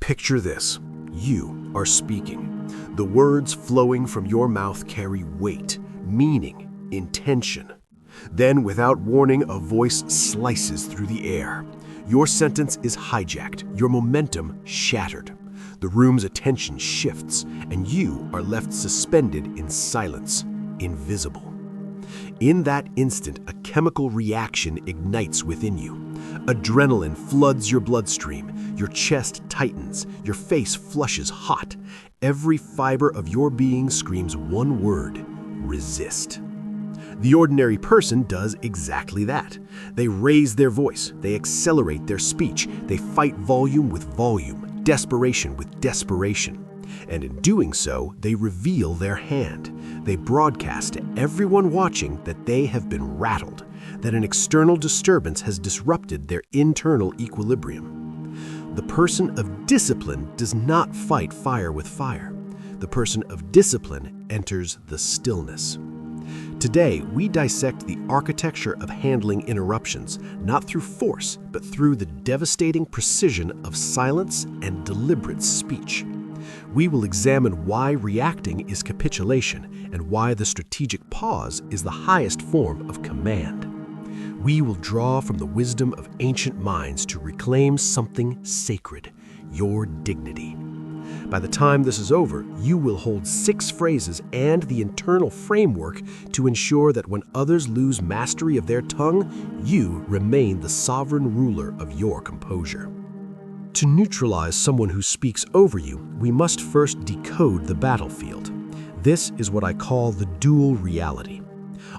Picture this. You are speaking. The words flowing from your mouth carry weight, meaning, intention. Then, without warning, a voice slices through the air. Your sentence is hijacked, your momentum shattered. The room's attention shifts, and you are left suspended in silence, invisible. In that instant, a chemical reaction ignites within you. Adrenaline floods your bloodstream, your chest tightens, your face flushes hot. Every fiber of your being screams one word: resist. The ordinary person does exactly that. They raise their voice, they accelerate their speech, they fight volume with volume, desperation with desperation. And in doing so, they reveal their hand. They broadcast to everyone watching that they have been rattled, that an external disturbance has disrupted their internal equilibrium. The person of discipline does not fight fire with fire. The person of discipline enters the stillness. Today, we dissect the architecture of handling interruptions, not through force, but through the devastating precision of silence and deliberate speech. We will examine why reacting is capitulation and why the strategic pause is the highest form of command. We will draw from the wisdom of ancient minds to reclaim something sacred: your dignity. By the time this is over, you will hold 6 phrases and the internal framework to ensure that when others lose mastery of their tongue, you remain the sovereign ruler of your composure. To neutralize someone who speaks over you, we must first decode the battlefield. This is what I call the dual reality.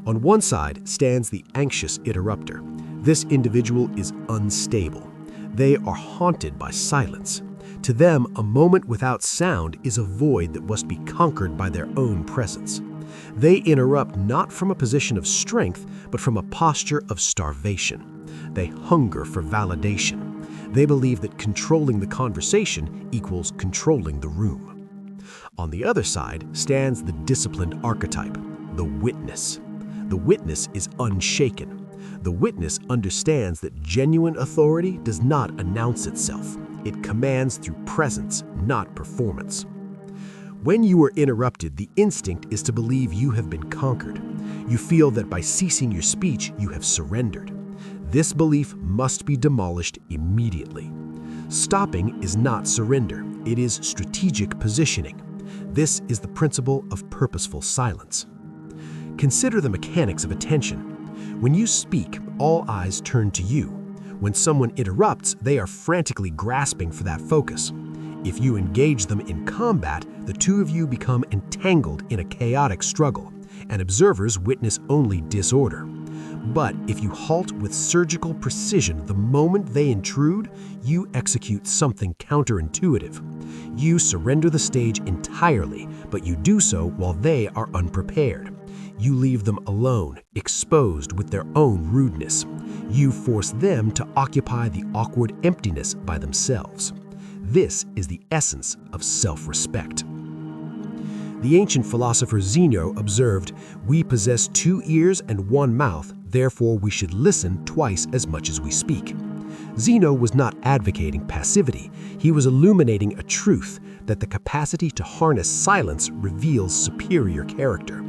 On one side stands the anxious interrupter. This individual is unstable. They are haunted by silence. To them, a moment without sound is a void that must be conquered by their own presence. They interrupt not from a position of strength, but from a posture of starvation. They hunger for validation. They believe that controlling the conversation equals controlling the room. On the other side stands the disciplined archetype, the witness. The witness is unshaken. The witness understands that genuine authority does not announce itself. It commands through presence, not performance. When you are interrupted, the instinct is to believe you have been conquered. You feel that by ceasing your speech, you have surrendered. This belief must be demolished immediately. Stopping is not surrender. It is strategic positioning. This is the principle of purposeful silence. Consider the mechanics of attention. When you speak, all eyes turn to you. When someone interrupts, they are frantically grasping for that focus. If you engage them in combat, the two of you become entangled in a chaotic struggle, and observers witness only disorder. But if you halt with surgical precision the moment they intrude, you execute something counterintuitive. You surrender the stage entirely, but you do so while they are unprepared. You leave them alone, exposed with their own rudeness. You force them to occupy the awkward emptiness by themselves. This is the essence of self-respect. The ancient philosopher Zeno observed, "We possess 2 ears and 1 mouth, therefore we should listen twice as much as we speak." Zeno was not advocating passivity. He was illuminating a truth that the capacity to harness silence reveals superior character.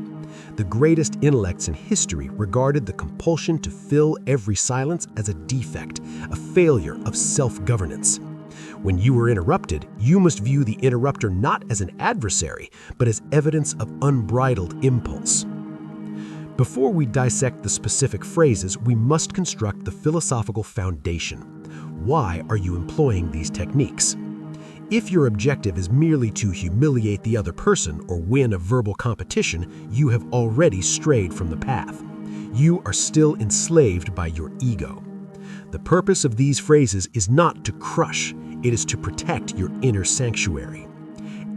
The greatest intellects in history regarded the compulsion to fill every silence as a defect, a failure of self-governance. When you are interrupted, you must view the interrupter not as an adversary, but as evidence of unbridled impulse. Before we dissect the specific phrases, we must construct the philosophical foundation. Why are you employing these techniques? If your objective is merely to humiliate the other person or win a verbal competition, you have already strayed from the path. You are still enslaved by your ego. The purpose of these phrases is not to crush, it is to protect your inner sanctuary.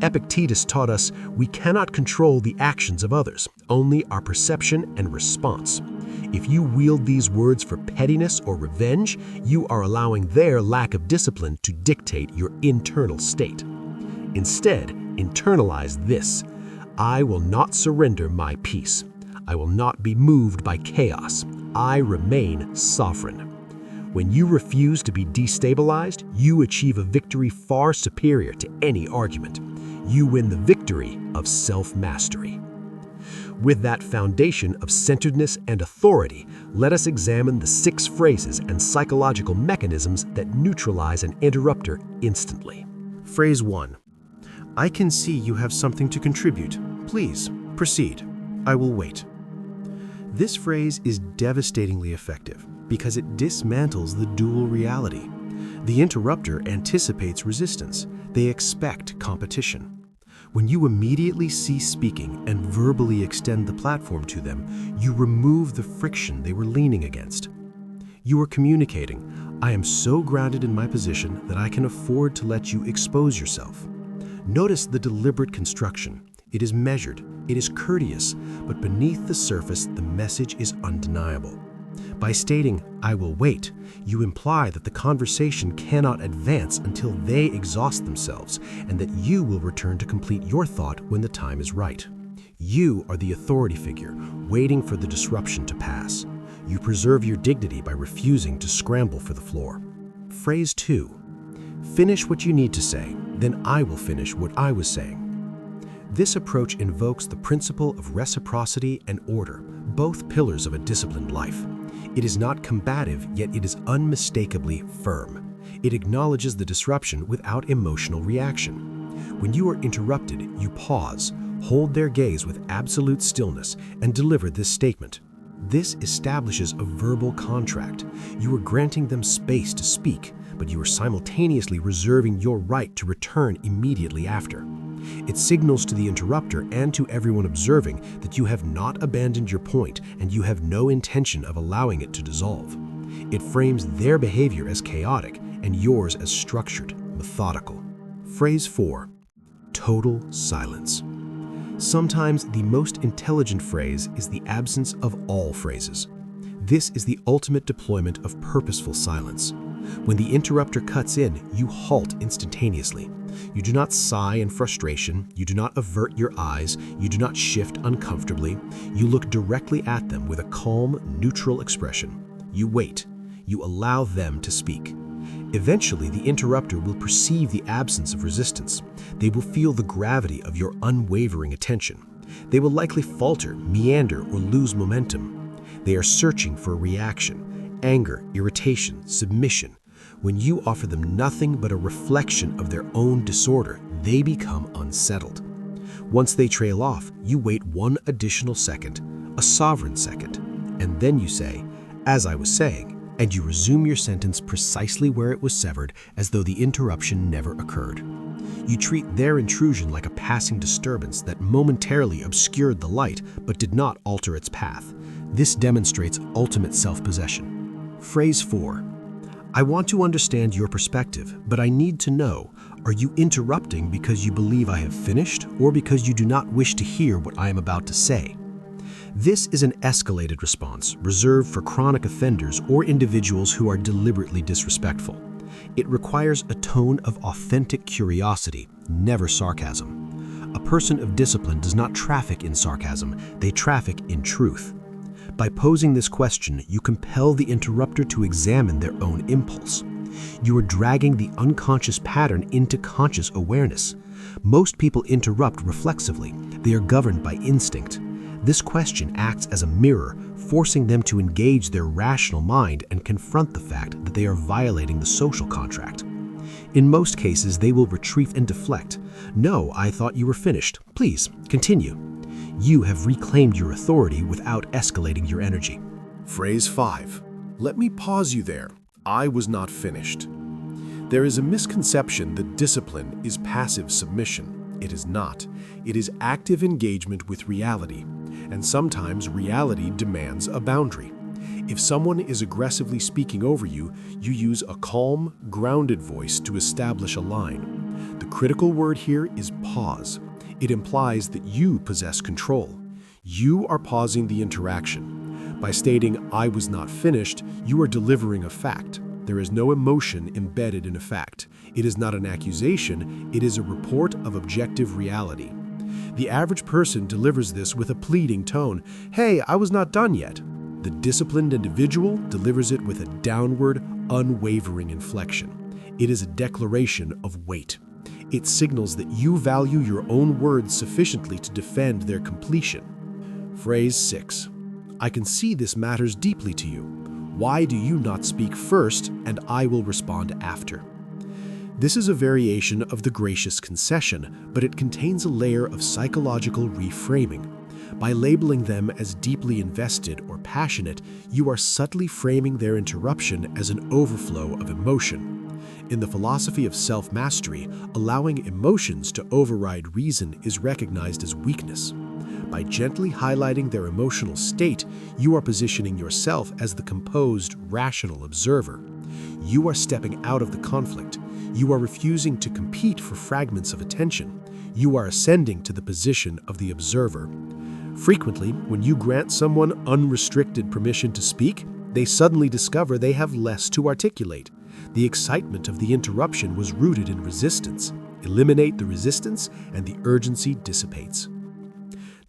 Epictetus taught us we cannot control the actions of others, only our perception and response. If you wield these words for pettiness or revenge, you are allowing their lack of discipline to dictate your internal state. Instead, internalize this: I will not surrender my peace. I will not be moved by chaos. I remain sovereign. When you refuse to be destabilized, you achieve a victory far superior to any argument. You win the victory of self-mastery. With that foundation of centeredness and authority, let us examine the 6 phrases and psychological mechanisms that neutralize an interrupter instantly. Phrase 1. I can see you have something to contribute. Please, proceed. I will wait. This phrase is devastatingly effective because it dismantles the dual reality. The interrupter anticipates resistance. They expect competition. When you immediately cease speaking and verbally extend the platform to them, you remove the friction they were leaning against. You are communicating, I am so grounded in my position that I can afford to let you expose yourself. Notice the deliberate construction. It is measured, it is courteous, but beneath the surface, the message is undeniable. By stating, I will wait, you imply that the conversation cannot advance until they exhaust themselves, and that you will return to complete your thought when the time is right. You are the authority figure, waiting for the disruption to pass. You preserve your dignity by refusing to scramble for the floor. Phrase 2. Finish what you need to say, then I will finish what I was saying. This approach invokes the principle of reciprocity and order, both pillars of a disciplined life. It is not combative, yet it is unmistakably firm. It acknowledges the disruption without emotional reaction. When you are interrupted, you pause, hold their gaze with absolute stillness, and deliver this statement. This establishes a verbal contract. You are granting them space to speak, but you are simultaneously reserving your right to return immediately after. It signals to the interrupter and to everyone observing that you have not abandoned your point and you have no intention of allowing it to dissolve. It frames their behavior as chaotic and yours as structured, methodical. Phrase 4. Total silence. Sometimes the most intelligent phrase is the absence of all phrases. This is the ultimate deployment of purposeful silence. When the interrupter cuts in, you halt instantaneously. You do not sigh in frustration, you do not avert your eyes, you do not shift uncomfortably. You look directly at them with a calm, neutral expression. You wait. You allow them to speak. Eventually, the interrupter will perceive the absence of resistance. They will feel the gravity of your unwavering attention. They will likely falter, meander, or lose momentum. They are searching for a reaction, anger, irritation, submission. When you offer them nothing but a reflection of their own disorder, they become unsettled. Once they trail off, you wait one additional second, a sovereign second, and then you say, as I was saying, and you resume your sentence precisely where it was severed, as though the interruption never occurred. You treat their intrusion like a passing disturbance that momentarily obscured the light but did not alter its path. This demonstrates ultimate self-possession. Phrase 4. I want to understand your perspective, but I need to know, are you interrupting because you believe I have finished or because you do not wish to hear what I am about to say? This is an escalated response reserved for chronic offenders or individuals who are deliberately disrespectful. It requires a tone of authentic curiosity, never sarcasm. A person of discipline does not traffic in sarcasm, they traffic in truth. By posing this question, you compel the interrupter to examine their own impulse. You are dragging the unconscious pattern into conscious awareness. Most people interrupt reflexively. They are governed by instinct. This question acts as a mirror, forcing them to engage their rational mind and confront the fact that they are violating the social contract. In most cases, they will retreat and deflect. No, I thought you were finished. Please, continue. You have reclaimed your authority without escalating your energy. Phrase 5. Let me pause you there. I was not finished. There is a misconception that discipline is passive submission. It is not. It is active engagement with reality. And sometimes reality demands a boundary. If someone is aggressively speaking over you, you use a calm, grounded voice to establish a line. The critical word here is pause. It implies that you possess control. You are pausing the interaction. By stating, I was not finished, you are delivering a fact. There is no emotion embedded in a fact. It is not an accusation, it is a report of objective reality. The average person delivers this with a pleading tone. Hey, I was not done yet. The disciplined individual delivers it with a downward, unwavering inflection. It is a declaration of weight. It signals that you value your own words sufficiently to defend their completion. Phrase 6. I can see this matters deeply to you. Why do you not speak first, and I will respond after? This is a variation of the gracious concession, but it contains a layer of psychological reframing. By labeling them as deeply invested or passionate, you are subtly framing their interruption as an overflow of emotion. In the philosophy of self-mastery, allowing emotions to override reason is recognized as weakness. By gently highlighting their emotional state, you are positioning yourself as the composed, rational observer. You are stepping out of the conflict. You are refusing to compete for fragments of attention. You are ascending to the position of the observer. Frequently, when you grant someone unrestricted permission to speak, they suddenly discover they have less to articulate. The excitement of the interruption was rooted in resistance. Eliminate the resistance, and the urgency dissipates.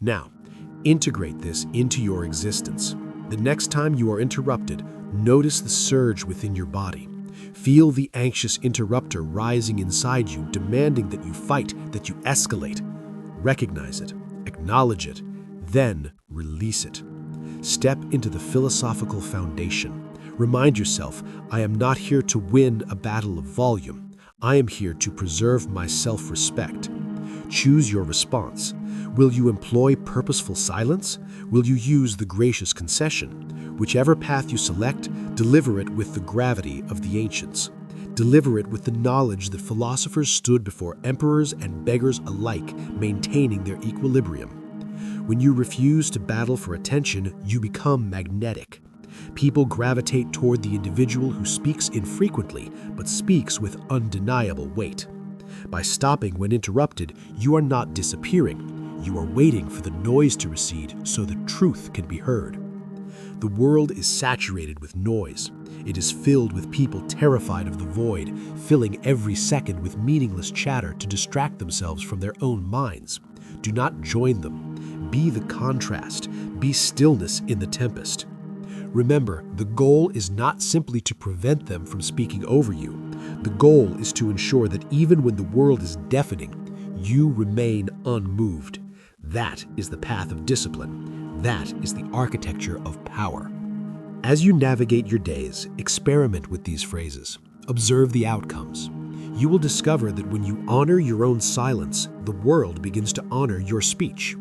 Now, integrate this into your existence. The next time you are interrupted, notice the surge within your body. Feel the anxious interrupter rising inside you, demanding that you fight, that you escalate. Recognize it, acknowledge it, then release it. Step into the philosophical foundation. Remind yourself, I am not here to win a battle of volume. I am here to preserve my self-respect. Choose your response. Will you employ purposeful silence? Will you use the gracious concession? Whichever path you select, deliver it with the gravity of the ancients. Deliver it with the knowledge that philosophers stood before emperors and beggars alike, maintaining their equilibrium. When you refuse to battle for attention, you become magnetic. People gravitate toward the individual who speaks infrequently, but speaks with undeniable weight. By stopping when interrupted, you are not disappearing. You are waiting for the noise to recede so that truth can be heard. The world is saturated with noise. It is filled with people terrified of the void, filling every second with meaningless chatter to distract themselves from their own minds. Do not join them. Be the contrast. Be stillness in the tempest. Remember, the goal is not simply to prevent them from speaking over you. The goal is to ensure that even when the world is deafening, you remain unmoved. That is the path of discipline. That is the architecture of power. As you navigate your days, experiment with these phrases. Observe the outcomes. You will discover that when you honor your own silence, the world begins to honor your speech.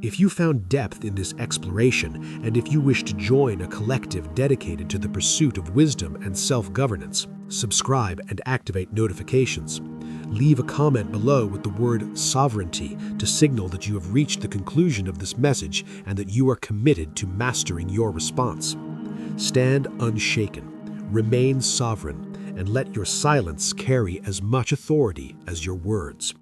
If you found depth in this exploration, and if you wish to join a collective dedicated to the pursuit of wisdom and self-governance, subscribe and activate notifications. Leave a comment below with the word sovereignty to signal that you have reached the conclusion of this message and that you are committed to mastering your response. Stand unshaken, remain sovereign, and let your silence carry as much authority as your words.